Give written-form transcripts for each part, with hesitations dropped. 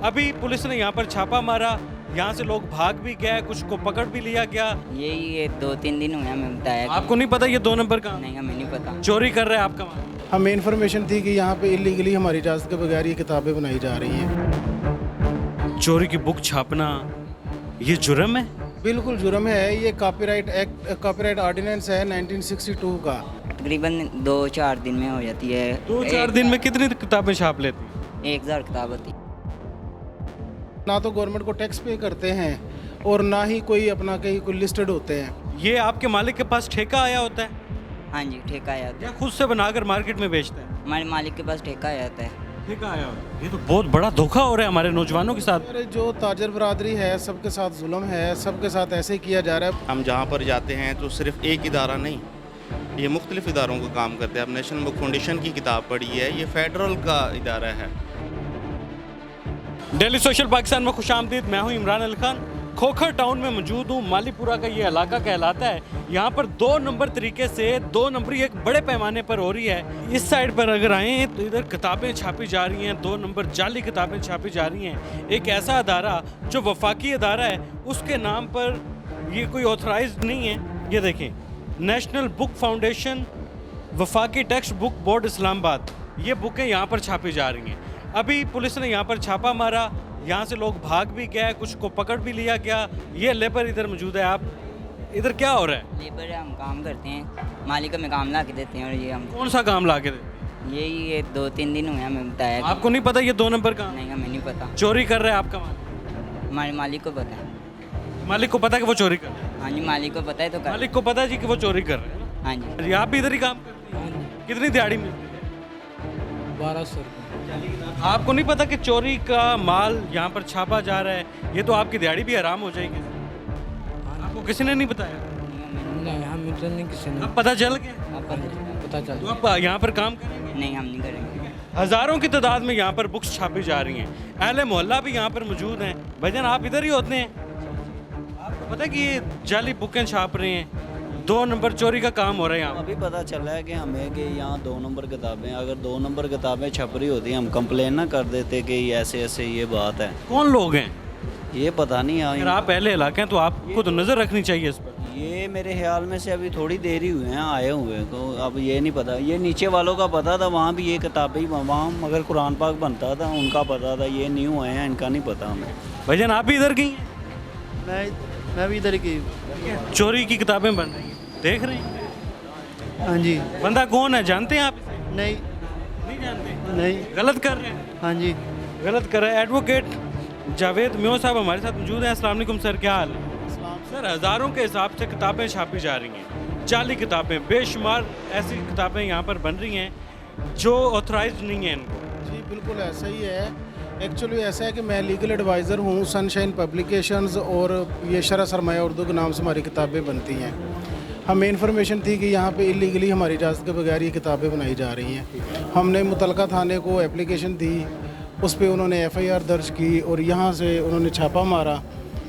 अभी पुलिस ने यहाँ पर छापा मारा, यहाँ से लोग भाग भी गए, कुछ को पकड़ भी लिया गया। यही ये 2-3 दिन हुए हमें बताया आपको नहीं पता ये 2 नंबर का नहीं, हमें नहीं पता। चोरी कर रहा है आपका माल? हमें इन्फॉर्मेशन थी कि यहाँ पे इलीगली हमारी इजाज़त के बगैर ये किताबें बनाई जा रही हैं। चोरी की बुक छापना ये जुर्म है? बिल्कुल जुर्म है। ये कॉपीराइट ऑर्डिनेंस है 1962 का। तकरीबन 2-4 दिन में हो जाती है। 2-4 दिन में कितनी किताबें छाप लेती हैं? 1000 किताब होती। ना तो गवर्नमेंट को टैक्स पे करते हैं और ना ही कोई अपना कहीं कोई लिस्टेड होते हैं। ये आपके मालिक के पास ठेका आया होता है हाँ जी, ठेका आया होता या है। खुद से बनाकर मार्केट में बेचता है? हमारे मालिक के पास ठेका आया होता है। ठेका आया होता है। ये तो बहुत बड़ा धोखा हो रहा है हमारे नौजवानों के साथ। अरे जो ताजर बरादरी है सबके साथ जुल्म है, सबके साथ ऐसे ही किया जा रहा है। हम जहाँ पर जाते हैं तो सिर्फ एक इदारा नहीं, ये मुख्तलिफ इदारों का काम करते हैं। अब नेशनल बुक फाउंडेशन की किताब पढ़ी है, ये फेडरल का इदारा है। डेली सोशल पाकिस्तान में खुशामदीद। मैं हूं इमरान अली खान। खोखर टाउन में मौजूद हूं। मालीपुरा का ये इलाका कहलाता है। यहाँ पर 2 नंबर तरीके से 2 नंबरी एक बड़े पैमाने पर हो रही है। इस साइड पर अगर आए तो इधर किताबें छापी जा रही हैं, 2 नंबर जाली किताबें छापी जा रही हैं। एक ऐसा अदारा जो वफाकी अदारा है उसके नाम पर ये कोई ऑथराइज्ड नहीं है। ये देखें, नेशनल बुक फाउंडेशन वफाकी टेक्स्ट बुक बोर्ड इस्लामाबाद, ये बुकें यहाँ पर छापी जा रही हैं। अभी पुलिस ने यहाँ पर छापा मारा, यहाँ से लोग भाग भी गए, कुछ को पकड़ भी लिया गया। ये लेबर इधर मौजूद है। आप इधर क्या हो रहा है? लेबर हम काम करते हैं, मालिक हमें काम ला के देते हैं और ये हम कौन सा काम ला के दे? यही ये 2-3 दिन हुए हमें बताया आपको नहीं पता ये 2 नंबर का नहीं, हमें नहीं पता। चोरी कर रहा है आपका माल? हमारे मालिक को पता है। मालिक को पता है कि वो चोरी कर रहा है? हाँ जी, मालिक को पता है तो कर। मालिक को पता है जी कि वो चोरी कर रहे हैं। हाँ जी। जी, आप भी इधर ही काम करते हैं? कितनी दिहाड़ी मिलती है? 1200 रुपये। आपको नहीं पता कि चोरी का माल यहाँ पर छापा जा रहा है? ये तो आपकी दिहाड़ी भी हराम हो जाएगी। आपको किसी ने नहीं बताया? नहीं, हम तो नहीं, किसी ने अब पता चल गया? पता चल। तो आप यहाँ पर काम करेंगे? नहीं, हम नहीं करेंगे। हज़ारों की तादाद में यहाँ पर बुक्स छापी जा रही हैं। अहले मोहल्ला भी यहाँ पर मौजूद हैं। भाईजान, आप इधर ही होते हैं? आपको पता है कि ये जाली बुकें छाप रहे हैं? 2 नंबर चोरी का काम हो रहा है यहाँ। अभी पता चला है कि हमें कि यहाँ 2 नंबर किताबें, अगर 2 नंबर किताबें छप रही होती हम कंप्लेन ना कर देते कि ऐसे ऐसे ये बात है। कौन लोग हैं? ये पता नहीं अगर आप पहले इलाके हैं तो आपको तो नज़र रखनी चाहिए इस पर। ये मेरे ख्याल में से अभी थोड़ी देर ही हुए हैं आए हुए, तो अब ये नहीं पता। ये नीचे वालों का पता था, वहाँ भी ये किताबें वहाँ मगर कुरान पाक बनता था, उनका पता था। ये न्यू आए हैं, इनका नहीं पता हमें। भाईजान, आप भी इधर की हैं? मैं भी इधर की। चोरी की किताबें बन रही हैं, देख रहे हैं? हाँ जी। बंदा कौन है, जानते हैं आप इसे? नहीं नहीं जानते? नहीं। गलत कर रहे हैं? हाँ जी। गलत कर रहे हैं। एडवोकेट जावेद म्यो साहब हमारे साथ मौजूद हैं। अस्सलाम वालेकुम सर, क्या हाल है? सर, हज़ारों के हिसाब से किताबें छापी जा रही हैं, जाली किताबें, बेशुमार ऐसी किताबें यहाँ पर बन रही हैं जो ऑथराइज्ड नहीं है इनको। जी बिल्कुल ऐसा ही है। एक्चुअली ऐसा है कि मैं लीगल एडवाइज़र हूँ सनशाइन पब्लिकेशंस, और ये शरह सरमाया उर्दू के नाम से हमारी किताबें बनती हैं। हमें इन्फॉर्मेशन थी कि यहाँ पे इलीगली हमारी इजाज़त के बगैर ये किताबें बनाई जा रही हैं। हमने मुतलका थाने को एप्लीकेशन दी, उस पर उन्होंने FIR दर्ज की और यहाँ से उन्होंने छापा मारा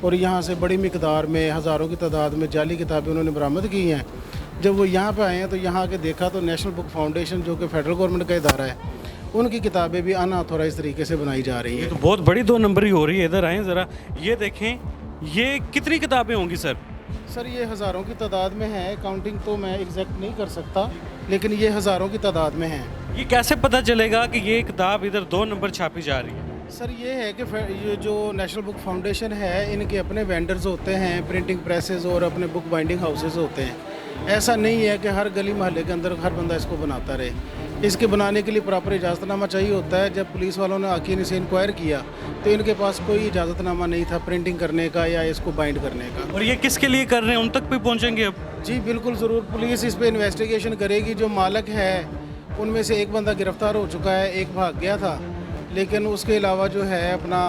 और यहाँ से बड़ी मिकदार में हज़ारों की तादाद में जाली किताबें उन्होंने बरामद की हैं। जब वो यहाँ पे आए हैं तो यहाँ आके देखा तो नेशनल बुक फाउंडेशन जो कि फेडरल गवर्नमेंट का इदारा है, उनकी किताबें भी अनऑथोराइज तरीके से बनाई जा रही ये हैं। तो बहुत बड़ी 2 नंबरी हो रही है। इधर आएँ ज़रा, ये देखें, ये कितनी किताबें होंगी सर? सर ये हज़ारों की तादाद में है, काउंटिंग तो मैं एग्जैक्ट नहीं कर सकता, लेकिन ये हज़ारों की तादाद में है। ये कैसे पता चलेगा कि ये किताब इधर 2 नंबर छापी जा रही है? सर ये है कि ये जो नेशनल बुक फाउंडेशन है, इनके अपने वेंडर्स होते हैं, प्रिंटिंग प्रेसेस और अपने बुक बाइंडिंग हाउसेस होते हैं। ऐसा नहीं है कि हर गली मोहल्ले के अंदर हर बंदा इसको बनाता रहे। इसके बनाने के लिए प्रॉपर इजाज़तनामा चाहिए होता है। जब पुलिस वालों ने आके इनसे इंक्वायर किया तो इनके पास कोई इजाज़तनामा नहीं था प्रिंटिंग करने का या इसको बाइंड करने का। और ये किसके लिए कर रहे हैं, उन तक भी पहुँचेंगे अब? जी बिल्कुल ज़रूर, पुलिस इस पर इन्वेस्टिगेशन करेगी। जो मालिक है उनमें से एक बंदा गिरफ़्तार हो चुका है, एक भाग गया था, लेकिन उसके अलावा जो है अपना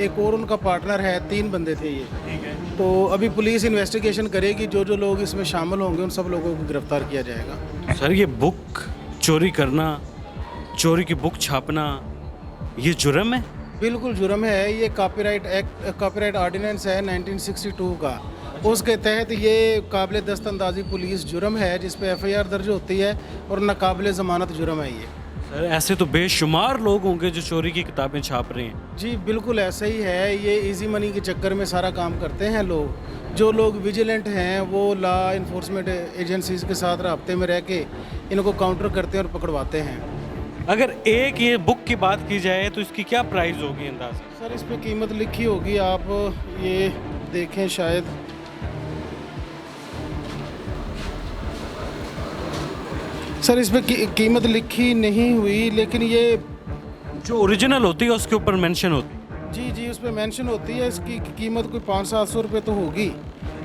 एक और उनका पार्टनर है, 3 बंदे थे ये। ठीक है। तो अभी पुलिस इन्वेस्टिगेशन करेगी, जो जो लोग इसमें शामिल होंगे उन सब लोगों को गिरफ्तार किया जाएगा। सर, ये बुक चोरी करना, चोरी की बुक छापना, ये जुर्म है? बिल्कुल जुर्म है। ये कॉपीराइट ऑर्डिनेंस है 1962 का, उसके तहत ये काबिल दस्तंदाजी पुलिस जुर्म है, जिस पे FIR दर्ज होती है और नाकाबिल ज़मानत जुर्म है ये। सर ऐसे तो बेशुमार लोग होंगे जो चोरी की किताबें छाप रहे हैं। जी बिल्कुल ऐसा ही है। ये इजी मनी के चक्कर में सारा काम करते हैं लोग। जो लोग विजिलेंट हैं वो लॉ इन्फोर्समेंट एजेंसीज के साथ राब्ते में रह के इनको काउंटर करते हैं और पकड़वाते हैं। अगर एक ये बुक की बात की जाए तो इसकी क्या प्राइस होगी अंदाज़ा? सर इस पे कीमत लिखी होगी, आप ये देखें शायद। सर इस पे कीमत लिखी नहीं हुई, लेकिन ये जो ओरिजिनल होती है उसके ऊपर मेंशन होती है। जी उस पर मेंशन होती है। इसकी कीमत कोई 500-700 रुपये तो होगी,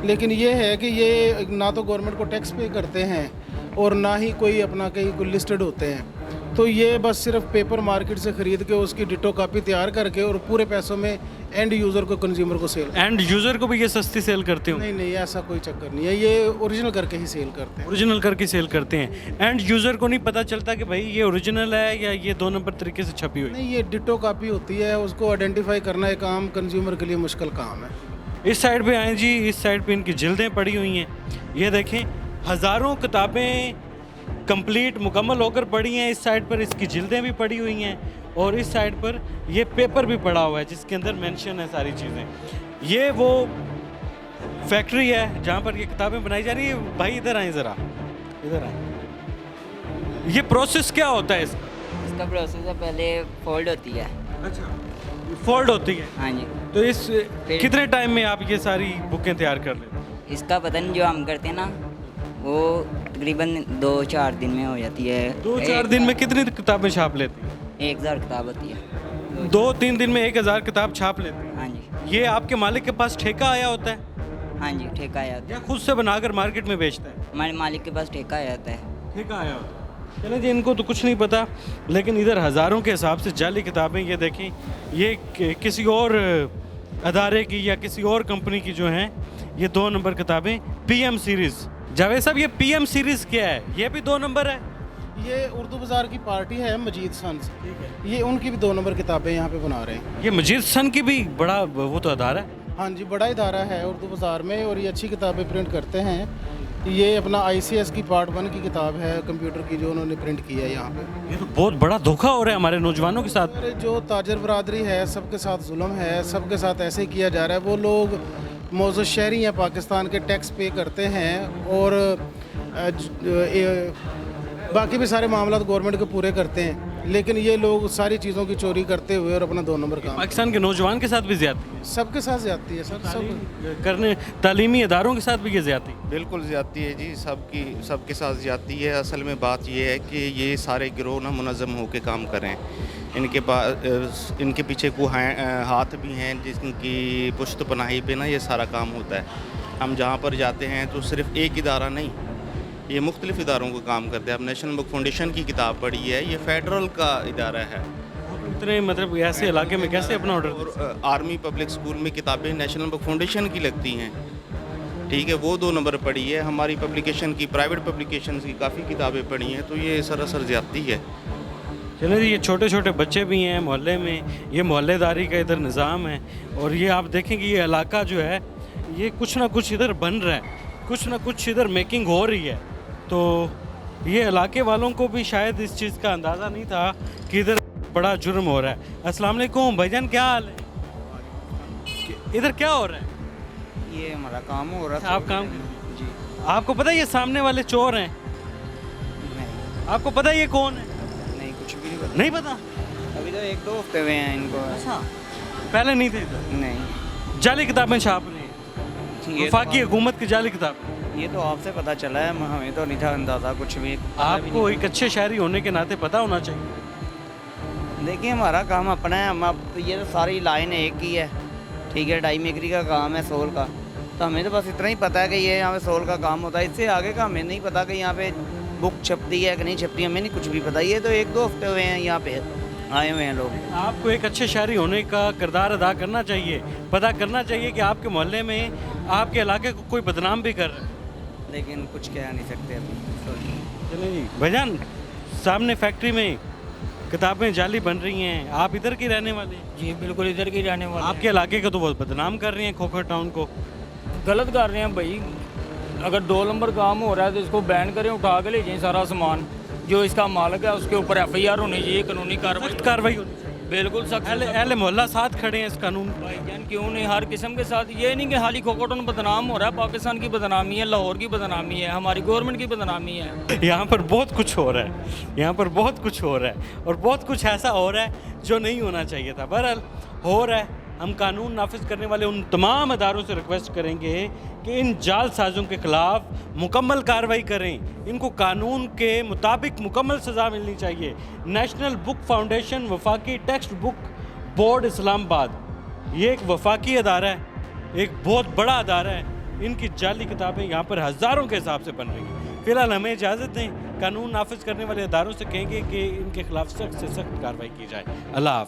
लेकिन ये है कि ये ना तो गवर्नमेंट को टैक्स पे करते हैं और ना ही कोई अपना कहीं कोई लिस्टेड होते हैं। तो ये बस सिर्फ पेपर मार्केट से ख़रीद के उसकी डिटो कॉपी तैयार करके और पूरे पैसों में एंड यूज़र को, कंज्यूमर को सेल। एंड यूज़र को भी ये सस्ती सेल करते हो? नहीं ऐसा कोई चक्कर नहीं है। ये ओरिजिनल करके ही सेल करते हैं। ओरिजिनल करके सेल करते हैं। एंड यूज़र को नहीं पता चलता कि भाई ये ओरिजिनल है या ये 2 नंबर तरीके से छपी हुई? नहीं, ये डिटो कॉपी होती है, उसको आइडेंटिफाई करना एक आम कंज्यूमर के लिए मुश्किल काम है। इस साइड पे आए जी, इस साइड पे इनकी जिल्दें पड़ी हुई हैं। ये देखें, हज़ारों किताबें कंप्लीट मुकम्मल होकर पड़ी हैं। इस साइड पर इसकी जिल्दें भी पड़ी हुई हैं और इस साइड पर ये पेपर भी पड़ा हुआ है जिसके अंदर मेंशन है सारी चीज़ें। ये वो फैक्ट्री है जहाँ पर ये किताबें बनाई जा रही है। भाई इधर आए ज़रा, इधर आए। ये प्रोसेस क्या होता है इसका? इसका प्रोसेस है, पहले फोल्ड होती है। अच्छा, फोल्ड होती है। हाँ जी। तो इस कितने टाइम में आप ये सारी बुकें तैयार कर लेते हैं? इसका पता नहीं, जो हम करते हैं ना वो तकरीबन 2-4 दिन में हो जाती है। 2-4 दिन में कितनी किताबें छाप लेती हैं? 1000 किताब होती है। 2-3 दिन में 1000 किताब छाप लेते हैं। हाँ जी। ये आपके मालिक के पास ठेका आया होता है हाँ जी, ठेका आया होता या खुद से बनाकर मार्केट में बेचता है? है। हमारे मालिक के पास ठेका आया होता है। ठेका आया होता है। चलें जी, इनको तो कुछ नहीं पता, लेकिन इधर हज़ारों के हिसाब से जाली किताबें ये देखें। ये किसी और अदारे की या किसी और कंपनी की जो हैं ये 2 नंबर किताबें PM सीरीज़। जावेद साहब, ये PM सीरीज़ क्या है? ये भी 2 नंबर है? ये उर्दू बाज़ार की पार्टी है मजीद सन्स, ये उनकी भी 2 नंबर किताबें यहाँ पे बना रहे हैं। ये मजीद सन की भी बड़ा वो तो अदारा है। हाँ जी, बड़ा इदारा है उर्दू बाज़ार में और ये अच्छी किताबें प्रिंट करते हैं। ये अपना ICS की पार्ट 1 की किताब है कंप्यूटर की, जो उन्होंने प्रिंट की है यहाँ पे। ये तो बहुत बड़ा धोखा हो रहा है हमारे नौजवानों के साथ। और जो ताजर बरादरी है सबके साथ जुल्म है, सबके साथ ऐसे ही किया जा रहा है। वो लोग मौजूद शहरी हैं पाकिस्तान के, टैक्स पे करते हैं और बाकी भी सारे मामला गवर्नमेंट के पूरे करते हैं, लेकिन ये लोग सारी चीज़ों की चोरी करते हुए और अपना 2 नंबर काम। पाकिस्तान के नौजवान के साथ भी ज्यादती है, सबके साथ ज्यादती है सर, सब करने तालीमी इदारों के साथ भी ये ज्यादती है। बिल्कुल ज़्यादती है जी, सबके साथ ज़्यादती है। असल में बात ये है कि ये सारे गिरोह ना मुनज़्ज़म होकर काम कर रहे हैं। इनके पीछे को हाथ भी हैं जिनकी पुश्त पनाही पे ना ये सारा काम होता है। हम जहाँ पर जाते हैं तो सिर्फ एक इदारा नहीं, ये मुख्तलिफ इदारों को काम करते हैं। अब नेशनल बुक फाउंडेशन की किताब पढ़ी है, ये फेडरल का इदारा है। इतने मतलब ऐसे इलाके में कैसे अपना ऑर्डर? और आर्मी पब्लिक स्कूल में किताबें नेशनल बुक फाउंडेशन की लगती हैं, ठीक है, वो 2 नंबर पढ़ी है। हमारी पब्लिकेशन की, प्राइवेट पब्लिकेशन की काफ़ी किताबें पढ़ी हैं, तो ये सरासर ज़्यादती है। चलो जी, ये छोटे छोटे बच्चे भी हैं मोहल्ले में, ये मोहल्लेदारी का इधर निज़ाम है। और ये आप देखेंगे ये इलाका जो है ये कुछ ना कुछ इधर बन रहा है, कुछ ना कुछ इधर मेकिंग हो रही है। तो ये इलाके वालों को भी शायद इस चीज़ का अंदाज़ा नहीं था कि इधर बड़ा जुर्म हो रहा है। अस्सलाम वालेकुम भाईजान, क्या हाल है? इधर क्या हो रहा है? ये हमारा काम हो रहा अच्छा, आप काम जी। आपको पता है ये सामने वाले चोर हैं? नहीं, आपको पता है ये कौन है? नहीं कुछ भी नहीं पता। नहीं पता? अभी तो 1-2 हफ्ते हुए हैं इनको। अच्छा, पहले नहीं थे इधर? नहीं, जाली किताबें छाप रहे हैं, ये वफाकी हुकूमत की जाली किताब। ये तो आपसे पता चला है, हमें तो नहीं था अंदाज़ा कुछ भी। आपको एक अच्छे शहरी होने के नाते पता होना चाहिए। देखिए हमारा काम अपना है, हम अब ये तो सारी लाइन एक ही है, ठीक है, 2.5 एकड़ी का काम है सोल का, तो हमें तो बस इतना ही पता है कि ये यहाँ पे सोल का काम होता है। इससे आगे का हमें नहीं पता कि यहाँ पे बुक छपती है कि नहीं छपती, हमें नहीं कुछ भी पता। ये तो 1-2 हफ्ते हुए हैं यहाँ पे आए हुए हैं लोग। आपको एक अच्छे शहरी होने का किरदार अदा करना चाहिए, पता करना चाहिए कि आपके मोहल्ले में आपके इलाके को कोई बदनाम भी कर रहा है, लेकिन कुछ कह नहीं सकते अभी। चलिए जी भाईजान, सामने फैक्ट्री में किताबें जाली बन रही हैं, आप इधर के रहने वाले हैं? जी बिल्कुल इधर के रहने वाले आपके इलाके को तो बहुत बदनाम कर रही हैं, खोखर टाउन को। गलत कर रहे हैं भाई। अगर 2 नंबर काम हो रहा है तो इसको बैन करें, उठा के ले जाएं सारा सामान। जो इसका मालिक है उसके ऊपर FIR होनी चाहिए, कानूनी कार्रवाई सख्त कार्रवाई होनी चाहिए। बिल्कुल सख्त। अहले मोहल्ला साथ खड़े हैं इस कानून पर। भाईजान क्यों नहीं, हर किस्म के साथ। ये नहीं कि हाली खोखो टाउन बदनाम हो रहा है, पाकिस्तान की बदनामी है, लाहौर की बदनामी है, हमारी गवर्नमेंट की बदनामी है। यहाँ पर बहुत कुछ हो रहा है, यहाँ पर बहुत कुछ हो रहा है और बहुत कुछ ऐसा हो रहा है जो नहीं होना चाहिए था। बहरहाल हो रहा है। हम कानून नाफिज करने वाले उन तमाम अदारों से रिक्वेस्ट करेंगे कि इन जालसाजों के खिलाफ मुकम्मल कार्रवाई करें, इनको कानून के मुताबिक मुकम्मल सज़ा मिलनी चाहिए। नेशनल बुक फाउंडेशन वफाकी टेक्स्ट बुक बोर्ड इस्लामाबाद, ये एक वफाकी अदारा है, एक बहुत बड़ा अदारा है। इनकी जाली किताबें यहाँ पर हज़ारों के हिसाब से बन रही हैं। फ़िलहाल हमें इजाज़त दें, कानून नाफिज करने वाले अदारों से कहेंगे कि इनके खिलाफ सख्त से सख्त कार्रवाई की जाए। अल्लाह हाफ़िज़।